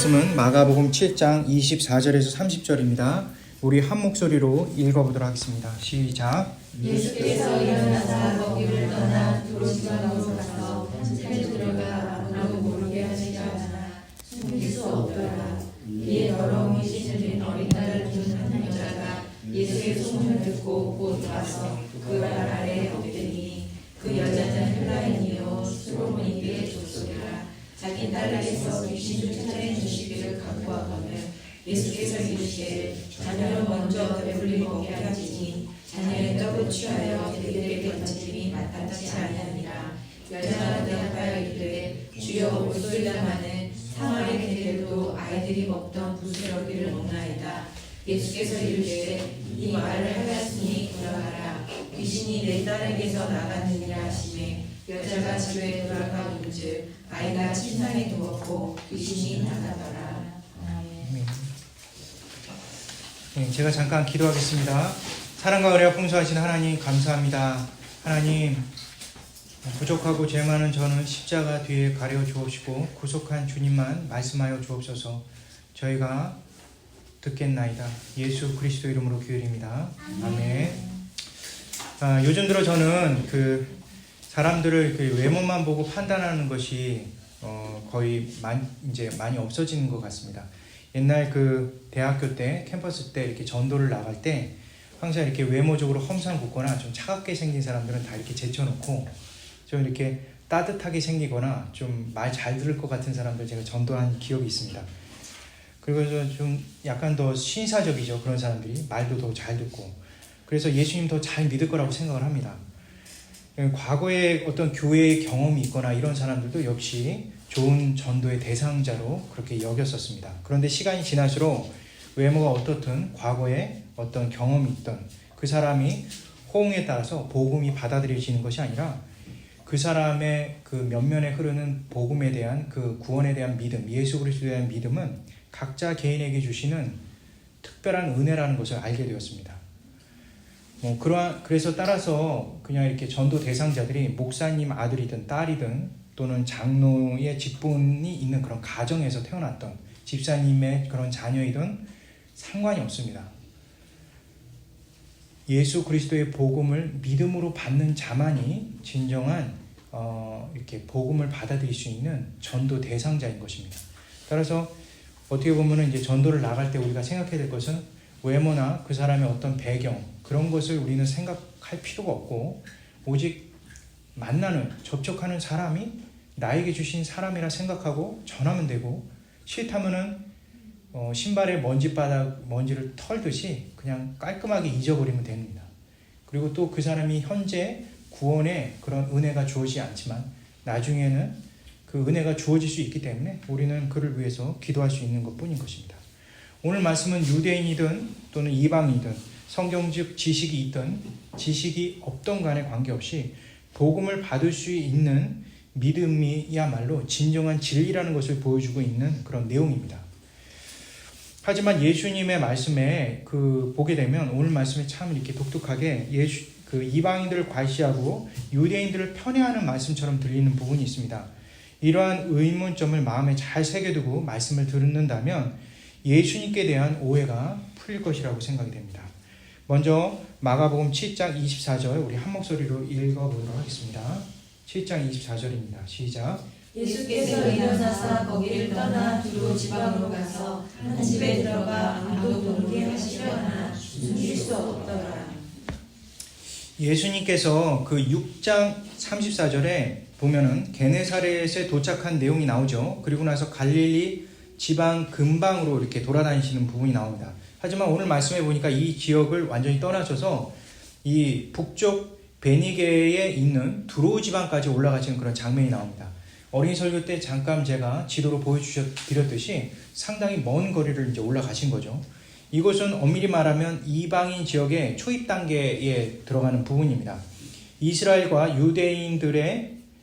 말씀은 마가복음 7장 24절에서 30절입니다. 우리 한 목소리로 읽어보도록 하겠습니다. 시작. 예수께서 일어나사 거기를 떠나 두로지방으로 가서 집에 들어가 아무도 모르게 하시려 하나 숨길 수 없더라. 이에 더러움이 씻은 어린 딸을 둔 한 여자가 예수의 소문을 듣고 곧 와서 그 발 아래에 엎드리니 그 여자는 헬라인이요 수로보니게 족속이라. 자기 딸에게서 귀신을 쫓아내 주시기를 간구하거늘 예수께서 이르시되 자녀를 먼저 배불리 먹게 하시니 자녀의 떡을 취하여 그들에게 던짐이 마땅치 아니하니라. 여자가 대답하여 이르되 주여 올소이다마는 사마리 개들도 아이들이 먹던 부스러기를 먹나이다. 예수께서 이르시되 이 말을 하였으니 돌아가라. 귀신이 내 딸에게서 나갔느니라 하시매 여자가 집에 돌아가 본즉 아이가 침상에 누웠고 귀신이 나가더라. 아멘. 네, 제가 잠깐 기도하겠습니다. 사랑과 은혜가 풍성하신 하나님 감사합니다. 하나님, 부족하고 죄 많은 저는 십자가 뒤에 가려 주옵시고 구속한 주님만 말씀하여 주옵소서. 저희가 듣겠나이다. 예수 그리스도 이름으로 기도드립니다. 아멘. 요즘 들어 저는 사람들을 외모만 보고 판단하는 것이 거의 이제 많이 없어지는 것 같습니다. 옛날 대학교 때 캠퍼스 때 이렇게 전도를 나갈 때 항상 이렇게 외모적으로 험상궂거나 좀 차갑게 생긴 사람들은 다 이렇게 제쳐놓고 좀 이렇게 따뜻하게 생기거나 좀 말 잘 들을 것 같은 사람들 제가 전도한 기억이 있습니다. 그리고 좀 약간 더 신사적이죠. 그런 사람들이 말도 더 잘 듣고 그래서 예수님 더 잘 믿을 거라고 생각을 합니다. 과거에 어떤 교회의 경험이 있거나 이런 사람들도 역시 좋은 전도의 대상자로 그렇게 여겼었습니다. 그런데 시간이 지날수록 외모가 어떻든 과거에 어떤 경험이 있던 그 사람이 호응에 따라서 복음이 받아들여지는 것이 아니라 그 사람의 그 면면에 흐르는 복음에 대한 그 구원에 대한 믿음, 예수 그리스도에 대한 믿음은 각자 개인에게 주시는 특별한 은혜라는 것을 알게 되었습니다. 그래서 따라서 그냥 이렇게 전도 대상자들이 목사님 아들이든 딸이든 또는 장로의 직분이 있는 그런 가정에서 태어났던 집사님의 그런 자녀이든 상관이 없습니다. 예수 그리스도의 복음을 믿음으로 받는 자만이 진정한 이렇게 복음을 받아들일 수 있는 전도 대상자인 것입니다. 따라서 어떻게 보면 이제 전도를 나갈 때 우리가 생각해야 될 것은 외모나 그 사람의 어떤 배경 그런 것을 우리는 생각할 필요가 없고 오직 만나는 접촉하는 사람이 나에게 주신 사람이라 생각하고 전하면 되고 싫다면은 신발에 먼지를 털듯이 그냥 깔끔하게 잊어버리면 됩니다. 그리고 또 그 사람이 현재 구원에 그런 은혜가 주어지지 않지만 나중에는 그 은혜가 주어질 수 있기 때문에 우리는 그를 위해서 기도할 수 있는 것뿐인 것입니다. 오늘 말씀은 유대인이든 또는 이방이든 성경적 지식이 있든 지식이 없던 간에 관계없이 복음을 받을 수 있는 믿음이야말로 진정한 진리라는 것을 보여주고 있는 그런 내용입니다. 하지만 예수님의 말씀에 보게 되면 오늘 말씀에 참 이렇게 독특하게 이방인들을 과시하고 유대인들을 편애하는 말씀처럼 들리는 부분이 있습니다. 이러한 의문점을 마음에 잘 새겨두고 말씀을 듣는다면 예수님께 대한 오해가 풀릴 것이라고 생각이 됩니다. 먼저 마가복음 7장 24절 우리 한 목소리로 읽어보도록 하겠습니다. 7장 24절입니다. 시작. 예수께서 일어나사 거기를 떠나 두로 지방으로 가서 한 집에 들어가 아무도 모르게 하시려 하나 숨길 수 없더라. 예수님께서 6장 34절에 보면은 게네사렛에 도착한 내용이 나오죠. 그리고 나서 갈릴리 지방 근방으로 이렇게 돌아다니시는 부분이 나옵니다. 하지만 오늘 말씀해 보니까 이 지역을 완전히 떠나셔서 이 북쪽 베니게에 있는 두로 지방까지 올라가시는 그런 장면이 나옵니다. 어린이 설교 때 잠깐 제가 지도로 보여드렸듯이 상당히 먼 거리를 이제 올라가신 거죠. 이곳은 엄밀히 말하면 이방인 지역의 초입 단계에 들어가는 부분입니다. 이스라엘과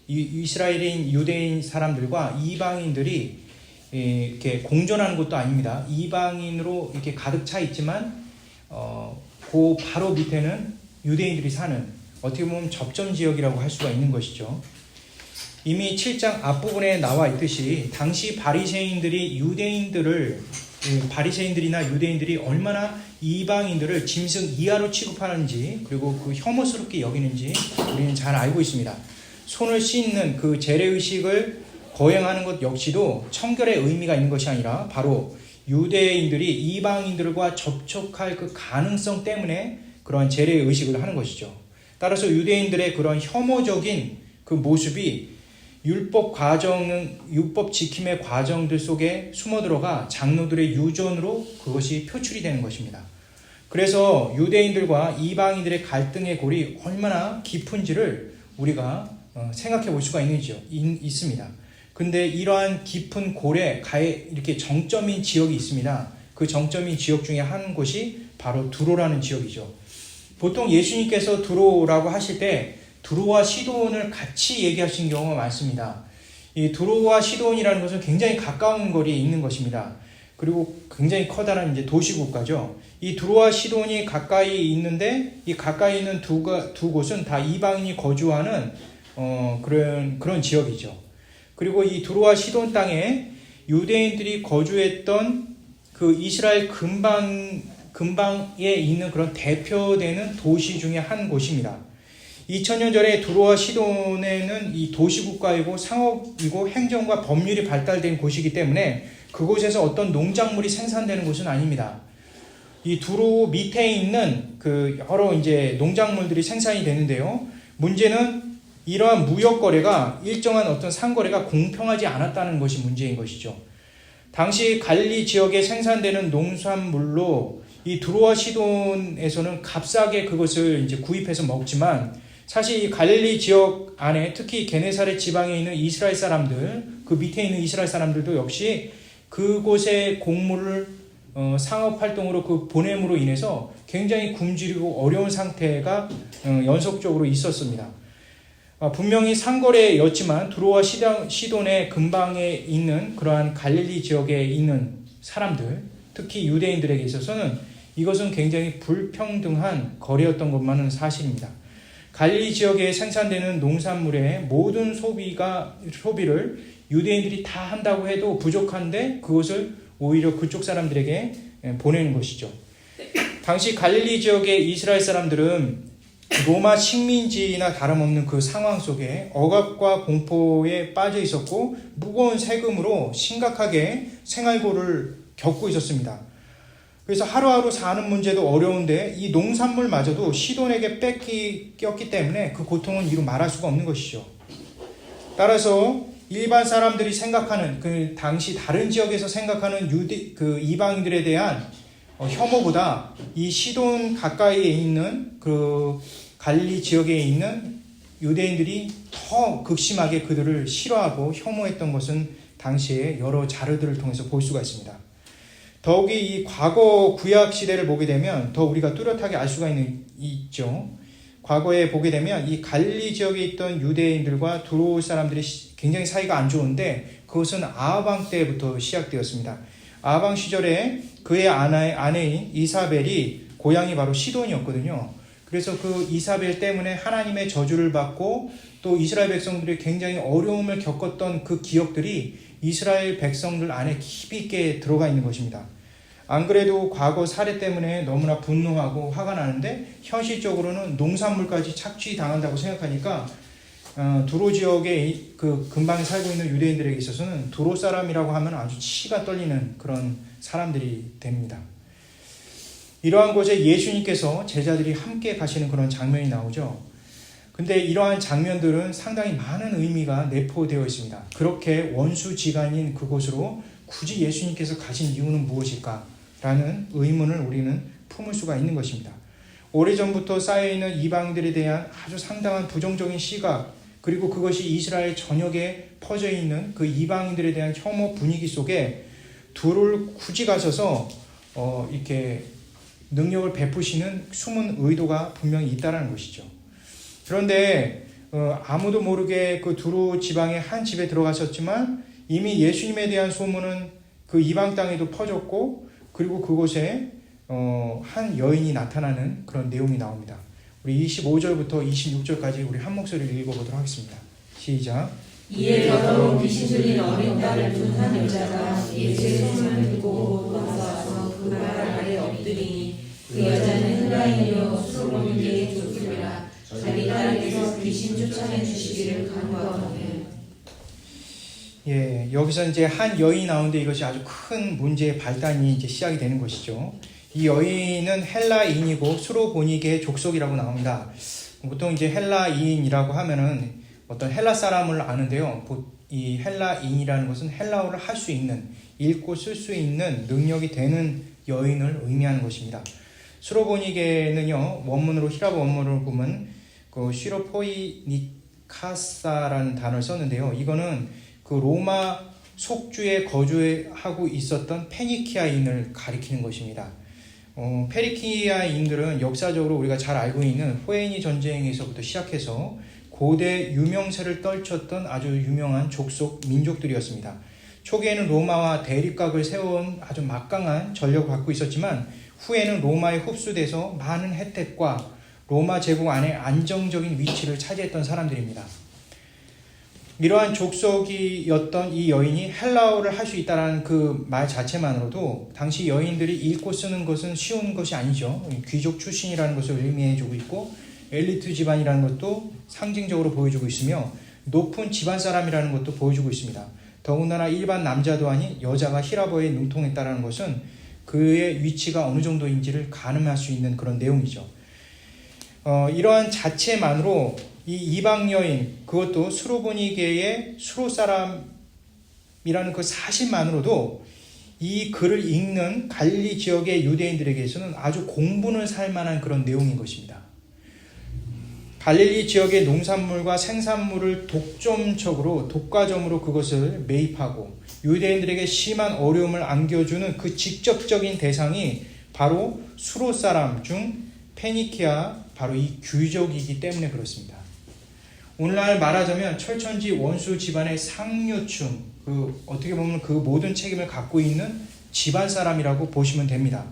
이스라엘인 유대인 사람들과 이방인들이 이렇게 공존하는 것도 아닙니다. 이방인으로 이렇게 가득 차 있지만 그 바로 밑에는 유대인들이 사는 어떻게 보면 접점 지역이라고 할 수가 있는 것이죠. 이미 7장 앞부분에 나와 있듯이 당시 바리새인들이나 유대인들이 얼마나 이방인들을 짐승 이하로 취급하는지, 그리고 그 혐오스럽게 여기는지 우리는 잘 알고 있습니다. 손을 씻는 그 재래의식을 거행하는 것 역시도 청결의 의미가 있는 것이 아니라 바로 유대인들이 이방인들과 접촉할 그 가능성 때문에 그러한 재래의식을 하는 것이죠. 따라서 유대인들의 그런 혐오적인 그 모습이 율법 지킴의 과정들 속에 숨어들어가 장로들의 유전으로 그것이 표출이 되는 것입니다. 그래서 유대인들과 이방인들의 갈등의 골이 얼마나 깊은지를 우리가 생각해 볼 수가 있습니다. 근데 이러한 깊은 골에 이렇게 정점인 지역이 있습니다. 그 정점인 지역 중에 한 곳이 바로 두로라는 지역이죠. 보통 예수님께서 두로라고 하실 때 두로와 시돈을 같이 얘기하신 경우가 많습니다. 이 두로와 시돈이라는 것은 굉장히 가까운 거리에 있는 것입니다. 그리고 굉장히 커다란 이제 도시국가죠. 이 두로와 시돈이 가까이 있는데 이 가까이 있는 두 곳은 다 이방인이 거주하는 그런 지역이죠. 그리고 이 두로와 시돈 땅에 유대인들이 거주했던 그 이스라엘 근방에 있는 그런 대표되는 도시 중에 한 곳입니다. 2000년 전에 두로와 시돈에는 이 도시국가이고 상업이고 행정과 법률이 발달된 곳이기 때문에 그곳에서 어떤 농작물이 생산되는 곳은 아닙니다. 이 두로 밑에 있는 그 여러 이제 농작물들이 생산이 되는데요. 문제는 이러한 무역 거래가 일정한 어떤 상거래가 공평하지 않았다는 것이 문제인 것이죠. 당시 갈릴리 지역에 생산되는 농산물로 이 두로와 시돈에서는 값싸게 그것을 이제 구입해서 먹지만 사실 이 갈릴리 지역 안에 특히 게네사렛 지방에 있는 이스라엘 사람들, 그 밑에 있는 이스라엘 사람들도 역시 그곳의 곡물을 상업활동으로 그 보냄으로 인해서 굉장히 굶주리고 어려운 상태가 연속적으로 있었습니다. 분명히 상거래였지만 두로와 시돈의 근방에 있는 그러한 갈릴리 지역에 있는 사람들, 특히 유대인들에게 있어서는 이것은 굉장히 불평등한 거래였던 것만은 사실입니다. 갈릴리 지역에 생산되는 농산물의 모든 소비를 유대인들이 다 한다고 해도 부족한데 그것을 오히려 그쪽 사람들에게 보내는 것이죠. 당시 갈릴리 지역의 이스라엘 사람들은 로마 식민지나 다름없는 그 상황 속에 억압과 공포에 빠져 있었고 무거운 세금으로 심각하게 생활고를 겪고 있었습니다. 그래서 하루하루 사는 문제도 어려운데 이 농산물마저도 시돈에게 뺏겼기 때문에 그 고통은 이루 말할 수가 없는 것이죠. 따라서 일반 사람들이 생각하는 그 당시 다른 지역에서 생각하는 그 이방인들에 대한 혐오보다 이 시돈 가까이에 있는 그 갈릴리 지역에 있는 유대인들이 더 극심하게 그들을 싫어하고 혐오했던 것은 당시에 여러 자료들을 통해서 볼 수가 있습니다. 더욱이 이 과거 구약 시대를 보게 되면 더 우리가 뚜렷하게 알 수가 있죠. 과거에 보게 되면 이 갈릴리 지역에 있던 유대인들과 두로 사람들이 굉장히 사이가 안 좋은데 그것은 아하방 때부터 시작되었습니다. 아하방 시절에 그의 아내인 이사벨이 고향이 바로 시돈이었거든요. 그래서 그 이사벨 때문에 하나님의 저주를 받고 또 이스라엘 백성들이 굉장히 어려움을 겪었던 그 기억들이 이스라엘 백성들 안에 깊이 있게 들어가 있는 것입니다. 안 그래도 과거 사례 때문에 너무나 분노하고 화가 나는데 현실적으로는 농산물까지 착취당한다고 생각하니까 두로 지역의 그 근방에 살고 있는 유대인들에게 있어서는 두로 사람이라고 하면 아주 치가 떨리는 그런 사람들이 됩니다. 이러한 곳에 예수님께서 제자들이 함께 가시는 그런 장면이 나오죠. 근데 이러한 장면들은 상당히 많은 의미가 내포되어 있습니다. 그렇게 원수지간인 그곳으로 굳이 예수님께서 가신 이유는 무엇일까? 라는 의문을 우리는 품을 수가 있는 것입니다. 오래전부터 쌓여있는 이방인들에 대한 아주 상당한 부정적인 시각, 그리고 그것이 이스라엘 전역에 퍼져 있는 그 이방인들에 대한 혐오 분위기 속에 둘을 굳이 가셔서 이렇게 능력을 베푸시는 숨은 의도가 분명히 있다는 것이죠. 그런데 아무도 모르게 그 두로 지방의 한 집에 들어가셨지만 이미 예수님에 대한 소문은 그 이방 땅에도 퍼졌고 그리고 그곳에 한 여인이 나타나는 그런 내용이 나옵니다. 우리 25절부터 26절까지 우리 한 목소리를 읽어보도록 하겠습니다. 시작. 이에 더러운 귀신 들린 어린 딸을 둔 한 여자가 예수의 소문을 듣고 와서 그 발 아래 엎드리니 그 여자는 헬라인이요 수로보니게의 족속이라 자기 딸에게서 귀신 쫓아내 주시기를 간구하거늘. 예, 여기서 이제 한 여인이 나오는데 이것이 아주 큰 문제의 발단이 이제 시작이 되는 것이죠. 이 여인은 헬라인이고 수로보니게의 족속이라고 나옵니다. 보통 이제 헬라인이라고 하면은 어떤 헬라 사람을 아는데요. 이 헬라인이라는 것은 헬라어를 할 수 있는, 읽고 쓸 수 있는 능력이 되는 여인을 의미하는 것입니다. 수로보니게는요, 원문으로 히라보 원문으로 보면 그 시로포이니카사라는 단어를 썼는데요. 이거는 그 로마 속주에 거주하고 있었던 페니키아인을 가리키는 것입니다. 페니키아인들은 역사적으로 우리가 잘 알고 있는 호에니 전쟁에서부터 시작해서 고대 유명세를 떨쳤던 아주 유명한 족속 민족들이었습니다. 초기에는 로마와 대립각을 세운 아주 막강한 전력을 갖고 있었지만 후에는 로마에 흡수돼서 많은 혜택과 로마 제국 안에 안정적인 위치를 차지했던 사람들입니다. 이러한 족속이었던 이 여인이 헬라어를 할 수 있다는 그 말 자체만으로도 당시 여인들이 읽고 쓰는 것은 쉬운 것이 아니죠. 귀족 출신이라는 것을 의미해주고 있고 엘리트 집안이라는 것도 상징적으로 보여주고 있으며 높은 집안 사람이라는 것도 보여주고 있습니다. 더군다나 일반 남자도 아닌 여자가 히라보에 능통했다는 것은 그의 위치가 어느 정도인지를 가늠할 수 있는 그런 내용이죠. 이러한 자체만으로 이 이방 여인, 그것도 수로보니게의 수로 사람이라는 그 사실만으로도 이 글을 읽는 갈릴리 지역의 유대인들에게서는 아주 공분을 살 만한 그런 내용인 것입니다. 갈릴리 지역의 농산물과 생산물을 독과점으로 그것을 매입하고 유대인들에게 심한 어려움을 안겨주는 그 직접적인 대상이 바로 수로 사람 중 페니키아, 바로 이 귀족이기 때문에 그렇습니다. 오늘날 말하자면 철천지 원수 집안의 상류층, 어떻게 보면 그 모든 책임을 갖고 있는 집안 사람이라고 보시면 됩니다.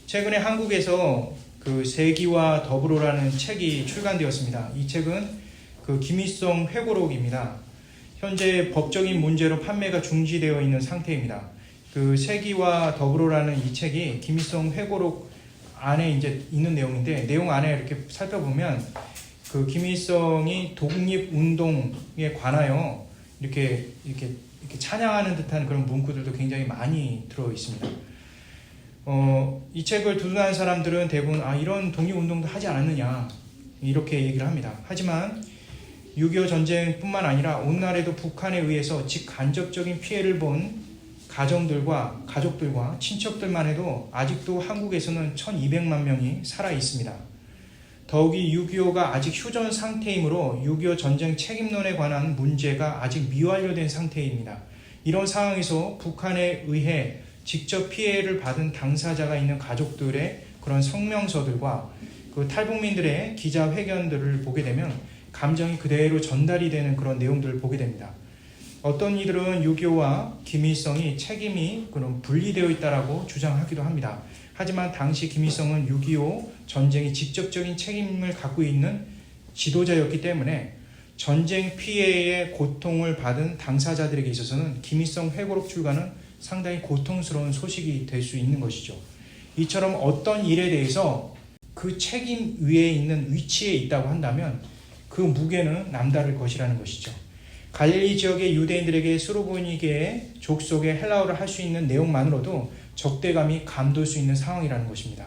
최근에 한국에서 그 세기와 더불어라는 책이 출간되었습니다. 이 책은 그 김일성 회고록입니다. 현재 법적인 문제로 판매가 중지되어 있는 상태입니다. 그 세기와 더불어라는 이 책이 김일성 회고록 안에 이제 있는 내용인데, 내용 안에 이렇게 살펴보면 그 김일성이 독립운동에 관하여 이렇게 찬양하는 듯한 그런 문구들도 굉장히 많이 들어 있습니다. 이 책을 두둔하는 사람들은 대부분 이런 독립운동도 하지 않았느냐 이렇게 얘기를 합니다. 하지만 6.25 전쟁뿐만 아니라 오늘날에도 북한에 의해서 직간접적인 피해를 본 가정들과 가족들과 친척들만 해도 아직도 한국에서는 1200만 명이 살아 있습니다. 더욱이 6.25가 아직 휴전 상태이므로 6.25 전쟁 책임론에 관한 문제가 아직 미완료된 상태입니다. 이런 상황에서 북한에 의해 직접 피해를 받은 당사자가 있는 가족들의 그런 성명서들과 그 탈북민들의 기자회견들을 보게 되면 감정이 그대로 전달이 되는 그런 내용들을 보게 됩니다. 어떤 이들은 6.25와 김일성이 책임이 그런 분리되어 있다라고 주장하기도 합니다. 하지만 당시 김일성은 6.25 전쟁의 직접적인 책임을 갖고 있는 지도자였기 때문에 전쟁 피해의 고통을 받은 당사자들에게 있어서는 김일성 회고록 출간은 상당히 고통스러운 소식이 될 수 있는 것이죠. 이처럼 어떤 일에 대해서 그 책임 위에 있는 위치에 있다고 한다면 그 무게는 남다를 것이라는 것이죠. 갈릴리 지역의 유대인들에게 수로보니게의 족속의 헬라어를 할 수 있는 내용만으로도 적대감이 감돌 수 있는 상황이라는 것입니다.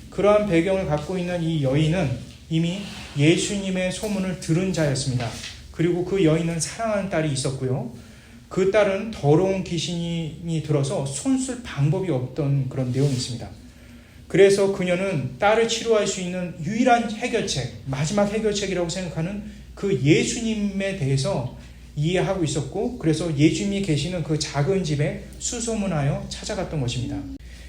그러한 배경을 갖고 있는 이 여인은 이미 예수님의 소문을 들은 자였습니다. 그리고 그 여인은 사랑하는 딸이 있었고요. 그 딸은 더러운 귀신이 들어서 손쓸 방법이 없던 그런 내용이 있습니다. 그래서 그녀는 딸을 치료할 수 있는 유일한 해결책, 마지막 해결책이라고 생각하는 그 예수님에 대해서 이해하고 있었고, 그래서 예수님이 계시는 그 작은 집에 수소문하여 찾아갔던 것입니다.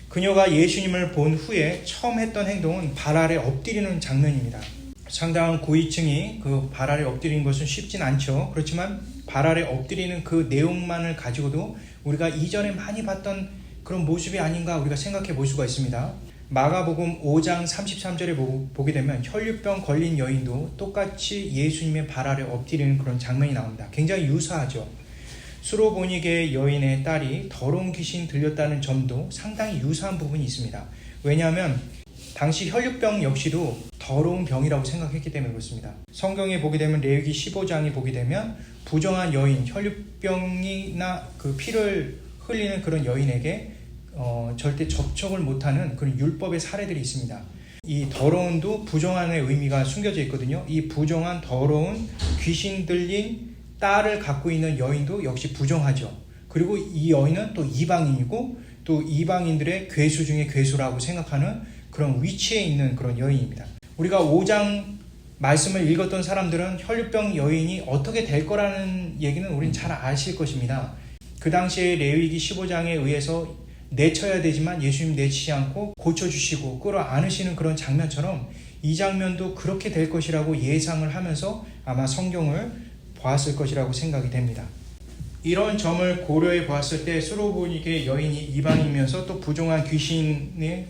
그녀가 예수님을 본 후에 처음 했던 행동은 발 아래 엎드리는 장면입니다. 상당한 고위층이 그 발 아래 엎드리는 것은 쉽진 않죠. 그렇지만 발 아래 엎드리는 그 내용만을 가지고도 우리가 이전에 많이 봤던 그런 모습이 아닌가 우리가 생각해 볼 수가 있습니다. 마가복음 5장 33절에 보게 되면 혈류병 걸린 여인도 똑같이 예수님의 발 아래 엎드리는 그런 장면이 나옵니다. 굉장히 유사하죠. 수로보니게 여인의 딸이 더러운 귀신 들렸다는 점도 상당히 유사한 부분이 있습니다. 왜냐하면 당시 혈류병 역시도 더러운 병이라고 생각했기 때문에 그렇습니다. 성경에 보게 되면 레위기 15장에 보게 되면 부정한 여인, 혈류병이나 그 피를 흘리는 그런 여인에게 절대 접촉을 못하는 그런 율법의 사례들이 있습니다. 이 더러운도 부정한의 의미가 숨겨져 있거든요. 이 부정한 더러운 귀신 들린 딸을 갖고 있는 여인도 역시 부정하죠. 그리고 이 여인은 또 이방인이고 또 이방인들의 괴수 중에 괴수라고 생각하는 그런 위치에 있는 그런 여인입니다. 우리가 5장 말씀을 읽었던 사람들은 혈류병 여인이 어떻게 될 거라는 얘기는 우린 잘 아실 것입니다. 그 당시에 레위기 15장에 의해서 내쳐야 되지만 예수님 내치지 않고 고쳐주시고 끌어안으시는 그런 장면처럼 이 장면도 그렇게 될 것이라고 예상을 하면서 아마 성경을 보았을 것이라고 생각이 됩니다. 이런 점을 고려해 보았을 때 수로보니게 여인이 이방인이면서 또 부정한 귀신에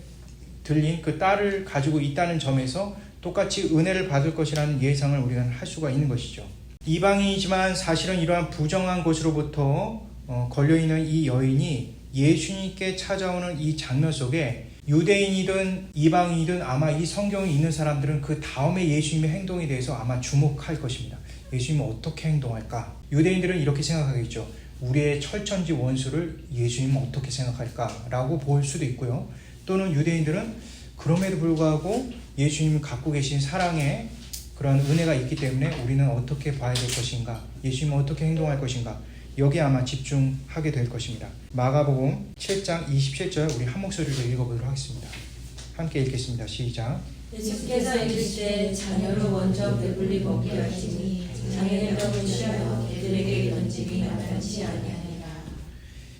들린 그 딸을 가지고 있다는 점에서 똑같이 은혜를 받을 것이라는 예상을 우리가 할 수가 있는 것이죠. 이방인이지만 사실은 이러한 부정한 것으로부터 걸려있는 이 여인이 예수님께 찾아오는 이 장면 속에 유대인이든 이방인이든 아마 이 성경에 있는 사람들은 그 다음에 예수님의 행동에 대해서 아마 주목할 것입니다. 예수님은 어떻게 행동할까? 유대인들은 이렇게 생각하겠죠. 우리의 철천지 원수를 예수님은 어떻게 생각할까라고 볼 수도 있고요. 또는 유대인들은 그럼에도 불구하고 예수님이 갖고 계신 사랑의 그런 은혜가 있기 때문에 우리는 어떻게 봐야 될 것인가? 예수님은 어떻게 행동할 것인가? 여기에 아마 집중하게 될 것입니다. 마가복음 7장 27절 우리 한 목소리로 읽어보도록 하겠습니다. 함께 읽겠습니다. 시작. 예수께서 이르시되 자녀로 먼저 배불리 먹게 하시니 장애의 떡을 취하여 개들에게 던지기 마땅치 아니하니라.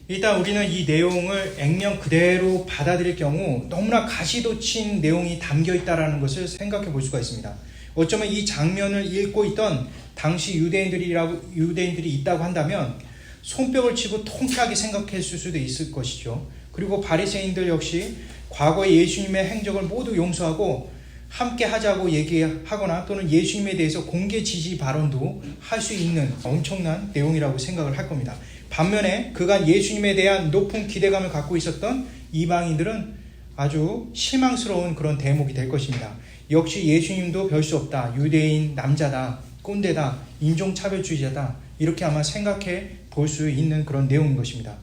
일단 우리는 이 내용을 액면 그대로 받아들일 경우 너무나 가시돋친 내용이 담겨있다는 것을 생각해 볼 수가 있습니다. 어쩌면 이 장면을 읽고 있던 당시 유대인들이 있다고 한다면 손뼉을 치고 통쾌하게 생각했을 수도 있을 것이죠. 그리고 바리새인들 역시 과거의 예수님의 행적을 모두 용서하고 함께 하자고 얘기하거나 또는 예수님에 대해서 공개 지지 발언도 할 수 있는 엄청난 내용이라고 생각을 할 겁니다. 반면에 그간 예수님에 대한 높은 기대감을 갖고 있었던 이방인들은 아주 실망스러운 그런 대목이 될 것입니다. 역시 예수님도 별 수 없다. 유대인 남자다. 꼰대다. 인종차별주의자다. 이렇게 아마 생각해 볼 수 있는 그런 내용인 것입니다.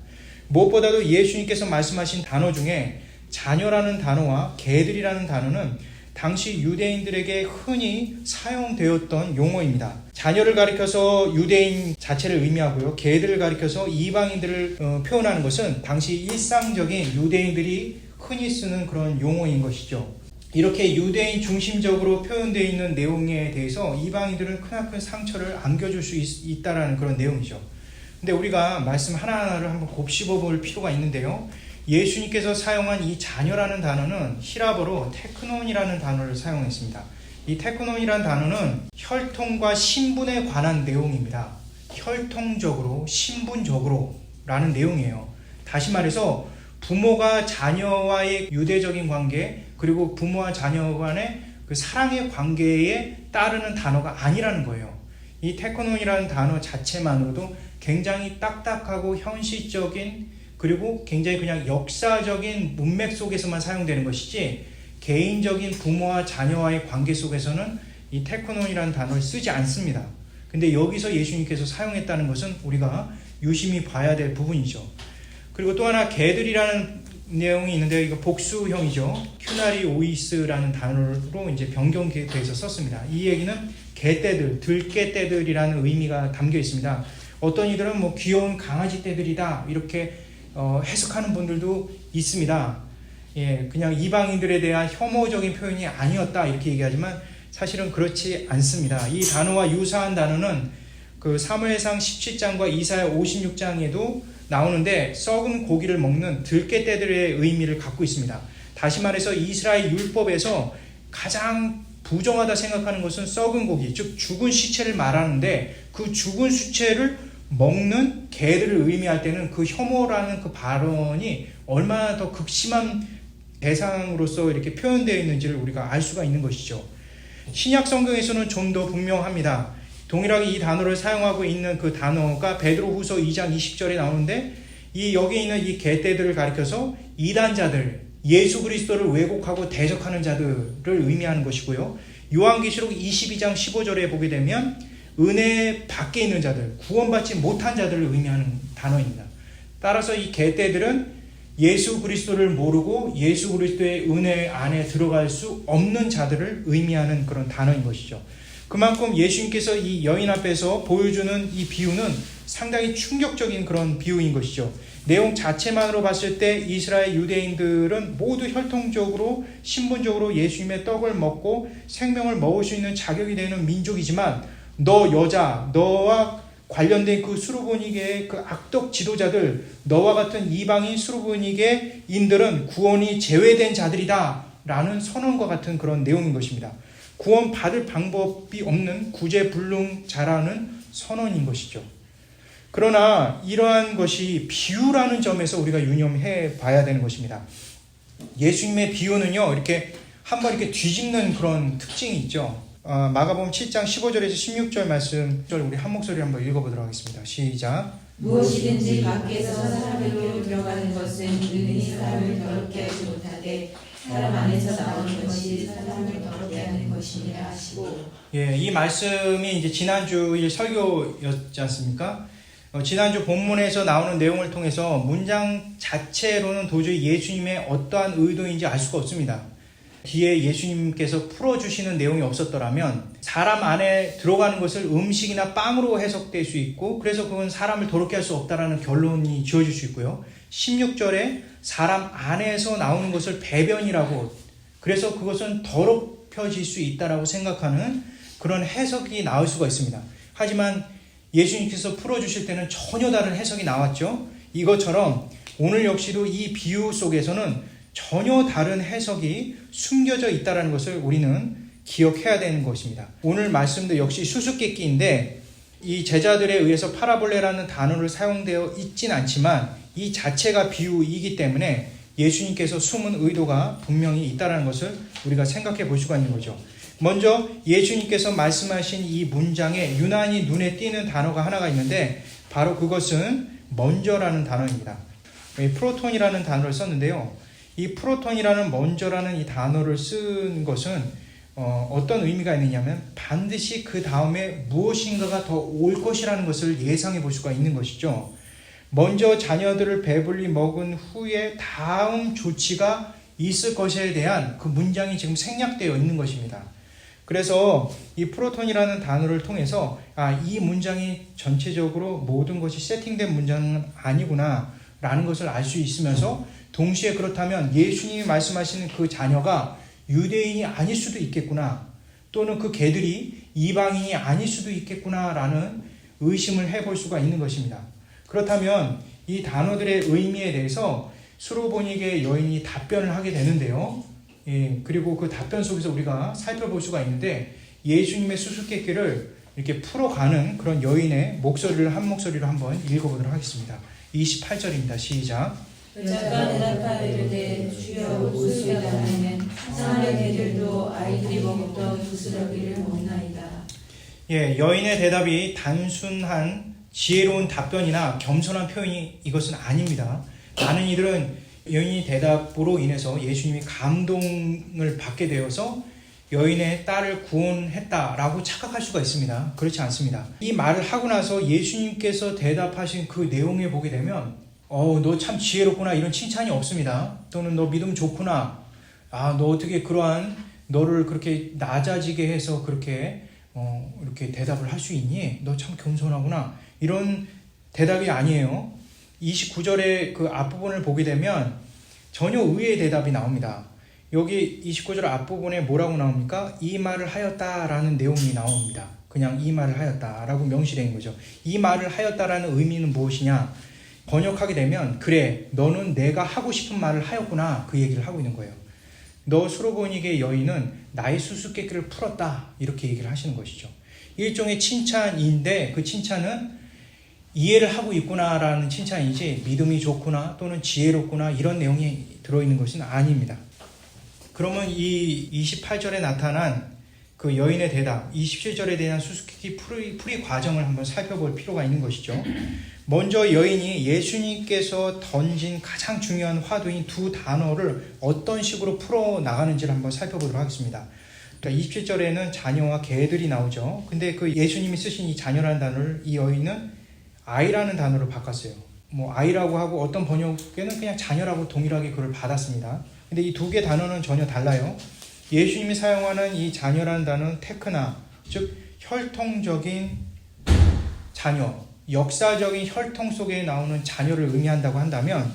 무엇보다도 예수님께서 말씀하신 단어 중에 자녀라는 단어와 개들이라는 단어는 당시 유대인들에게 흔히 사용되었던 용어입니다. 자녀를 가리켜서 유대인 자체를 의미하고요. 개들을 가리켜서 이방인들을 표현하는 것은 당시 일상적인 유대인들이 흔히 쓰는 그런 용어인 것이죠. 이렇게 유대인 중심적으로 표현되어 있는 내용에 대해서 이방인들은 크나큰 상처를 안겨줄 수 있다는 그런 내용이죠. 근데 우리가 말씀 하나하나를 한번 곱씹어 볼 필요가 있는데요. 예수님께서 사용한 이 자녀라는 단어는 히라버로 테크논이라는 단어를 사용했습니다. 이 테크논이라는 단어는 혈통과 신분에 관한 내용입니다. 혈통적으로, 신분적으로 라는 내용이에요. 다시 말해서 부모가 자녀와의 유대적인 관계, 그리고 부모와 자녀 간의 그 사랑의 관계에 따르는 단어가 아니라는 거예요. 이 테크논이라는 단어 자체만으로도 굉장히 딱딱하고 현실적인, 그리고 굉장히 그냥 역사적인 문맥 속에서만 사용되는 것이지 개인적인 부모와 자녀와의 관계 속에서는 이 테크논이라는 단어를 쓰지 않습니다. 근데 여기서 예수님께서 사용했다는 것은 우리가 유심히 봐야 될 부분이죠. 그리고 또 하나 개들이라는 내용이 있는데 이거 복수형이죠. 큐나리 오이스라는 단어로 이제 변경돼서 썼습니다. 이 얘기는 개떼들, 들개떼들이라는 의미가 담겨 있습니다. 어떤 이들은 뭐 귀여운 강아지 떼들이다 이렇게 해석하는 분들도 있습니다. 예, 그냥 이방인들에 대한 혐오적인 표현이 아니었다 이렇게 얘기하지만 사실은 그렇지 않습니다. 이 단어와 유사한 단어는 그 사무엘상 17장과 이사야 56장에도 나오는데 썩은 고기를 먹는 들깨떼들의 의미를 갖고 있습니다. 다시 말해서 이스라엘 율법에서 가장 부정하다 생각하는 것은 썩은 고기, 즉 죽은 시체를 말하는데 그 죽은 시체를 먹는 개들을 의미할 때는 그 혐오라는 그 발언이 얼마나 더 극심한 대상으로서 이렇게 표현되어 있는지를 우리가 알 수가 있는 것이죠. 신약 성경에서는 좀 더 분명합니다. 동일하게 이 단어를 사용하고 있는 그 단어가 베드로후서 2장 20절에 나오는데 이 여기 있는 이 개떼들을 가리켜서 이단자들, 예수 그리스도를 왜곡하고 대적하는 자들을 의미하는 것이고요. 요한계시록 22장 15절에 보게 되면 은혜 밖에 있는 자들, 구원받지 못한 자들을 의미하는 단어입니다. 따라서 이 개떼들은 예수 그리스도를 모르고 예수 그리스도의 은혜 안에 들어갈 수 없는 자들을 의미하는 그런 단어인 것이죠. 그만큼 예수님께서 이 여인 앞에서 보여주는 이 비유는 상당히 충격적인 그런 비유인 것이죠. 내용 자체만으로 봤을 때 이스라엘 유대인들은 모두 혈통적으로 신분적으로 예수님의 떡을 먹고 생명을 먹을 수 있는 자격이 되는 민족이지만 너 여자, 너와 관련된 그 수르보니게의 그 악덕 지도자들, 너와 같은 이방인 수르보니게인들은 구원이 제외된 자들이다 라는 선언과 같은 그런 내용인 것입니다. 구원받을 방법이 없는 구제불능자라는 선언인 것이죠. 그러나 이러한 것이 비유라는 점에서 우리가 유념해 봐야 되는 것입니다. 예수님의 비유는요, 이렇게 한번 이렇게 뒤집는 그런 특징이 있죠. 마가복음 7장 15절에서 16절 말씀 우리 한 목소리 한번 읽어보도록 하겠습니다. 시작. 무엇이든지 밖에서 사람에게로 들어가는 것은 은근히 사람을 더럽게 하지 못하되 사람 안에서 나오는 것이 사람을 더럽게 하는 것이니라 하시고. 예, 이 말씀이 이제 지난주일 설교였지 않습니까? 지난주 본문에서 나오는 내용을 통해서 문장 자체로는 도저히 예수님의 어떠한 의도인지 알 수가 없습니다. 뒤에 예수님께서 풀어주시는 내용이 없었더라면 사람 안에 들어가는 것을 음식이나 빵으로 해석될 수 있고 그래서 그건 사람을 더럽게 할 수 없다라는 결론이 지어질 수 있고요. 16절에 사람 안에서 나오는 것을 배변이라고 그래서 그것은 더럽혀질 수 있다라고 생각하는 그런 해석이 나올 수가 있습니다. 하지만 예수님께서 풀어주실 때는 전혀 다른 해석이 나왔죠. 이것처럼 오늘 역시도 이 비유 속에서는 전혀 다른 해석이 숨겨져 있다는 것을 우리는 기억해야 되는 것입니다. 오늘 말씀도 역시 수수께끼인데 이 제자들에 의해서 파라볼레라는 단어를 사용되어 있진 않지만 이 자체가 비유이기 때문에 예수님께서 숨은 의도가 분명히 있다는 것을 우리가 생각해 볼 수가 있는 거죠. 먼저 예수님께서 말씀하신 이 문장에 유난히 눈에 띄는 단어가 하나가 있는데 바로 그것은 먼저라는 단어입니다. 프로톤이라는 단어를 썼는데요. 이 프로톤이라는 먼저라는 이 단어를 쓴 것은 어떤 의미가 있느냐면 반드시 그 다음에 무엇인가가 더 올 것이라는 것을 예상해 볼 수가 있는 것이죠. 먼저 자녀들을 배불리 먹은 후에 다음 조치가 있을 것에 대한 그 문장이 지금 생략되어 있는 것입니다. 그래서 이 프로톤이라는 단어를 통해서 이 문장이 전체적으로 모든 것이 세팅된 문장은 아니구나 라는 것을 알 수 있으면서 동시에 그렇다면 예수님이 말씀하시는 그 자녀가 유대인이 아닐 수도 있겠구나 또는 그 개들이 이방인이 아닐 수도 있겠구나 라는 의심을 해볼 수가 있는 것입니다. 그렇다면 이 단어들의 의미에 대해서 수르보니게 여인이 답변을 하게 되는데요. 그리고 그 답변 속에서 우리가 살펴볼 수가 있는데 예수님의 수수께끼를 이렇게 풀어가는 그런 여인의 목소리를 한 목소리로 한번 읽어보도록 하겠습니다. 28절입니다. 시작. 여자가 대답하여 이르되 주여 웃으리다하면 사마리아 개들도 아이들이 먹던 부스러기를 먹나이다. 예, 여인의 대답이 단순한 지혜로운 답변이나 겸손한 표현이 이것은 아닙니다. 많은 이들은 여인의 대답으로 인해서 예수님이 감동을 받게 되어서 여인의 딸을 구원했다라고 착각할 수가 있습니다. 그렇지 않습니다. 이 말을 하고 나서 예수님께서 대답하신 그 내용에 보게 되면 너 참 지혜롭구나 이런 칭찬이 없습니다. 또는 너 믿음 좋구나. 너 어떻게 그러한 너를 그렇게 낮아지게 해서 그렇게 이렇게 대답을 할 수 있니? 너 참 겸손하구나. 이런 대답이 아니에요. 29절의 그 앞부분을 보게 되면 전혀 의외의 대답이 나옵니다. 여기 29절 앞부분에 뭐라고 나옵니까? 이 말을 하였다라는 내용이 나옵니다. 그냥 이 말을 하였다라고 명시된 거죠. 이 말을 하였다라는 의미는 무엇이냐? 번역하게 되면 그래 너는 내가 하고 싶은 말을 하였구나 그 얘기를 하고 있는 거예요. 너 수르보니게 여인은 나의 수수께끼를 풀었다 이렇게 얘기를 하시는 것이죠. 일종의 칭찬인데 그 칭찬은 이해를 하고 있구나라는 칭찬이지 믿음이 좋구나 또는 지혜롭구나 이런 내용이 들어있는 것은 아닙니다. 그러면 이 28절에 나타난 그 여인의 대답, 27절에 대한 수수께끼 풀이 과정을 한번 살펴볼 필요가 있는 것이죠. 먼저 여인이 예수님께서 던진 가장 중요한 화두인 두 단어를 어떤 식으로 풀어나가는지를 한번 살펴보도록 하겠습니다. 그러니까 27절에는 자녀와 개들이 나오죠. 근데 그 예수님이 쓰신 이 자녀라는 단어를 이 여인은 아이라는 단어로 바꿨어요. 뭐 아이라고 하고 어떤 번역에는 그냥 자녀라고 동일하게 그걸 받았습니다. 근데 이 두 개 단어는 전혀 달라요. 예수님이 사용하는 이 자녀라는 단어는 테크나, 즉 혈통적인 자녀, 역사적인 혈통 속에 나오는 자녀를 의미한다고 한다면